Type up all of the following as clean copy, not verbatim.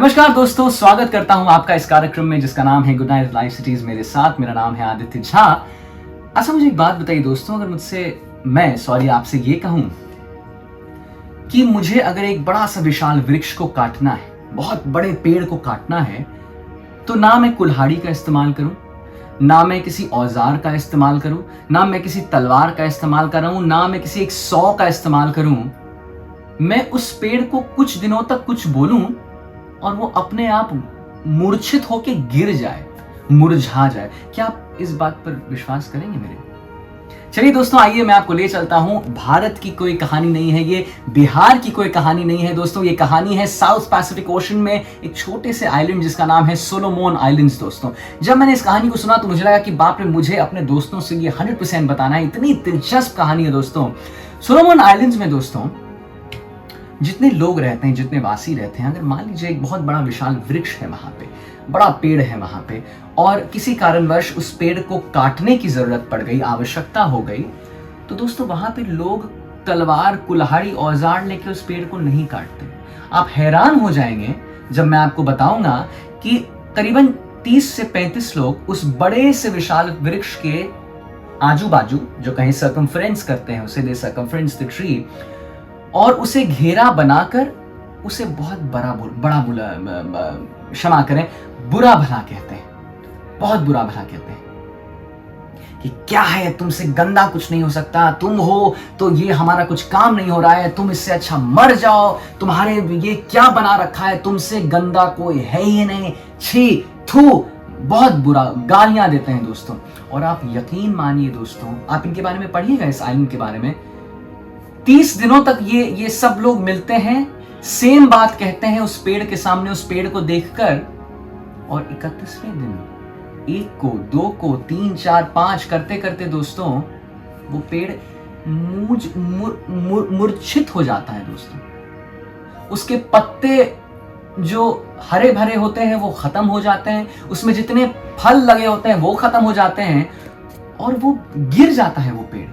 नमस्कार दोस्तों, स्वागत करता हूं आपका इस कार्यक्रम में जिसका नाम है गुड नाइट लाइफ सिटीज। मेरे साथ मेरा नाम है आदित्य झा। अच्छा, मुझे एक बात बताइए दोस्तों, अगर मैं आपसे ये कहूं कि मुझे अगर एक बड़ा सा विशाल वृक्ष को काटना है, बहुत बड़े पेड़ को काटना है, तो ना मैं कुल्हाड़ी का इस्तेमाल करूं, ना मैं किसी औजार का इस्तेमाल करूं, ना मैं किसी तलवार का इस्तेमाल कर रहा हूं, ना मैं किसी एक सौ का इस्तेमाल करूं। मैं उस पेड़ को कुछ दिनों तक कुछ बोलूं और वो अपने आप मूर्छित होके गिर जाए, मुरझा जाए। क्या आप इस बात पर विश्वास करेंगे मेरे? चलिए दोस्तों, आइए मैं आपको ले चलता हूं। भारत की कोई कहानी नहीं है ये, बिहार की कोई कहानी नहीं है दोस्तों। ये कहानी है साउथ पैसिफिक ओशन में एक छोटे से आइलैंड जिसका नाम है सोलोमन आइलैंड्स। दोस्तों, जब मैंने इस कहानी को सुना तो मुझे लगा कि बाप रे, मुझे अपने दोस्तों से ये 100% बताना है। इतनी दिलचस्प कहानी है दोस्तों। सोलोमन आइलैंड्स में दोस्तों जितने लोग रहते हैं, जितने वासी रहते हैं, अगर मान लीजिए एक बहुत बड़ा विशाल वृक्ष है वहां पे, बड़ा पेड़ है वहां पे, और किसी कारणवश उस पेड़ को काटने की जरूरत पड़ गई, आवश्यकता हो गई, तो दोस्तों वहां पे लोग तलवार, कुल्हाड़ी, औजार लेके उस पेड़ को नहीं काटते। आप हैरान हो जाएंगे जब मैं आपको बताऊंगा कि करीबन 30 से 35 लोग उस बड़े से विशाल वृक्ष के आजू बाजू, जो कहीं सर्कमफ्रेंस करते हैं उसे, दे सर्कमफ्रेंस द ट्री, और उसे घेरा बनाकर उसे बहुत क्षमा करें, बुरा भला कहते हैं, बहुत बुरा भला कहते हैं कि क्या है, तुमसे गंदा कुछ नहीं हो सकता, तुम हो तो ये हमारा कुछ काम नहीं हो रहा है, तुम इससे अच्छा मर जाओ, तुम्हारे ये क्या बना रखा है, तुमसे गंदा कोई है ही नहीं, छी थू, बहुत बुरा गालियां देते हैं दोस्तों। और आप यकीन मानिए दोस्तों, आप इनके बारे में पढ़िएगा, इस आइलैंड के बारे में। 30 दिनों तक ये सब लोग मिलते हैं, सेम बात कहते हैं उस पेड़ के सामने, उस पेड़ को देखकर, और 31वें दिन 1 को, 2 को, 3, 4, 5 करते करते दोस्तों वो पेड़ मूर्छित हो जाता है दोस्तों। उसके पत्ते जो हरे भरे होते हैं वो खत्म हो जाते हैं, उसमें जितने फल लगे होते हैं वो खत्म हो जाते हैं, और वो गिर जाता है वो पेड़।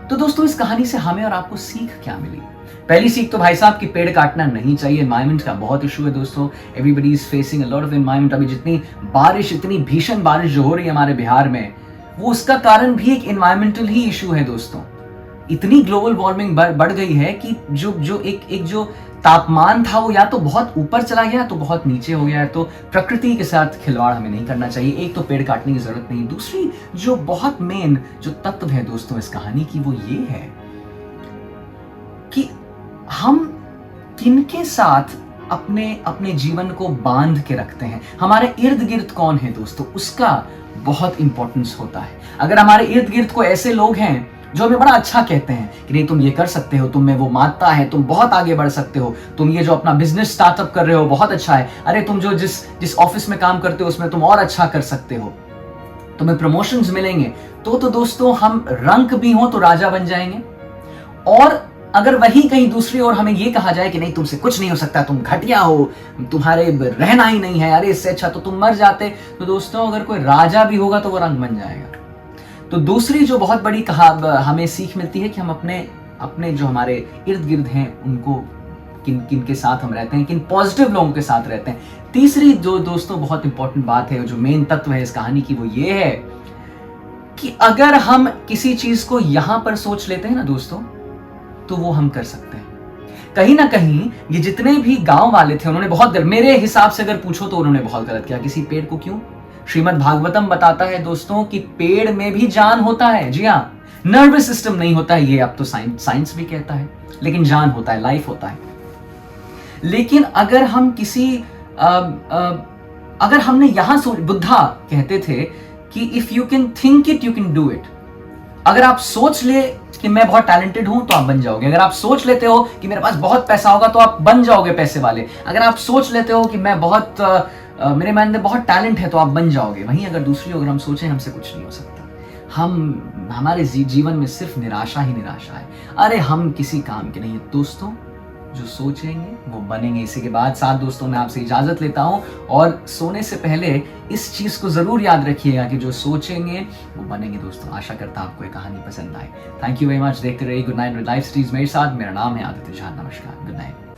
तो दोस्तों, इस कहानी से हमें और आपको सीख क्या मिली? पहली सीख तो भाई साहब कि पेड़ काटना नहीं चाहिए। एनवायरमेंट का बहुत इशू है दोस्तों। Everybody is facing a lot of environment. अभी जितनी बारिश, इतनी भीषण बारिश जो हो रही है हमारे बिहार में, वो उसका कारण भी एक एनवायरमेंटल ही इशू है दोस्तों। इतनी ग्लोबल वार्मिंग बढ़ गई है कि जो एक जो तापमान था वो या तो बहुत ऊपर चला गया तो बहुत नीचे हो गया है। तो प्रकृति के साथ खिलवाड़ हमें नहीं करना चाहिए। एक तो पेड़ काटने की जरूरत नहीं। दूसरी जो बहुत मेन जो तत्व है दोस्तों इस कहानी की, वो ये है कि हम किनके साथ अपने जीवन को बांध के रखते हैं। हमारे इर्द गिर्द कौन है दोस्तों, उसका बहुत इंपॉर्टेंस होता है। अगर हमारे इर्द गिर्द को ऐसे लोग हैं जो हमें बड़ा अच्छा कहते हैं कि नहीं, तुम ये कर सकते हो, तुम में वो मानता है, तुम बहुत आगे बढ़ सकते हो, तुम ये जो अपना बिजनेस स्टार्टअप कर रहे हो बहुत अच्छा है, अरे तुम जो जिस ऑफिस में काम करते हो उसमें तुम और अच्छा कर सकते हो, तुम्हें प्रमोशंस मिलेंगे, तो दोस्तों हम रंक भी हो तो राजा बन जाएंगे। और अगर वही कहीं दूसरी ओर हमें ये कहा जाए कि नहीं, तुमसे कुछ नहीं हो सकता, तुम घटिया हो, तुम्हारे रहना ही नहीं है, अरे इससे अच्छा तो तुम मर जाते, तो दोस्तों अगर कोई राजा भी होगा तो वो रंक बन जाएगा। तो दूसरी जो बहुत बड़ी हमें सीख मिलती है कि हम अपने जो हमारे इर्द गिर्द हैं उनको किन के साथ हम रहते हैं, किन पॉजिटिव लोगों के साथ रहते हैं। तीसरी जो दोस्तों बहुत इंपॉर्टेंट बात है, जो मेन तत्व है इस कहानी की, वो ये है कि अगर हम किसी चीज को यहां पर सोच लेते हैं ना दोस्तों, तो वो हम कर सकते हैं। कहीं ना कहीं ये जितने भी गांव वाले थे उन्होंने बहुत, मेरे हिसाब से अगर पूछो तो उन्होंने बहुत गलत किया। किसी पेड़ को क्यों? श्रीमद् भागवतम बताता है दोस्तों कि पेड़ में भी जान होता है। जी हाँ, नर्वस सिस्टम नहीं होता है, ये अब तो साइंस भी कहता है, लेकिन जान होता है, लाइफ होता है। लेकिन अगर हम अगर हमने यहां बुद्धा कहते थे कि if you can think it you can do it. अगर आप सोच ले कि मैं बहुत टैलेंटेड हूं तो आप बन जाओगे। अगर आप सोच लेते हो कि मेरे पास बहुत पैसा होगा तो आप बन जाओगे पैसे वाले। अगर आप सोच लेते हो कि मैं मेरे मन में बहुत टैलेंट है तो आप बन जाओगे। वहीं अगर दूसरी अगर हम सोचें हमसे कुछ नहीं हो सकता, हमारे जीवन में सिर्फ निराशा ही निराशा है, अरे हम किसी काम के नहीं। दोस्तों जो सोचेंगे वो बनेंगे। इसी के बाद साथ दोस्तों मैं आपसे इजाजत लेता हूं, और सोने से पहले इस चीज को जरूर याद रखिएगा कि जो सोचेंगे वो बनेंगे। दोस्तों आशा करता हूं आपको ये कहानी पसंद आए। Thank you very much. देखते रहिए good night with life cities. मेरे साथ, मेरा नाम है आदित्य झा। नमस्कार, गुड नाइट।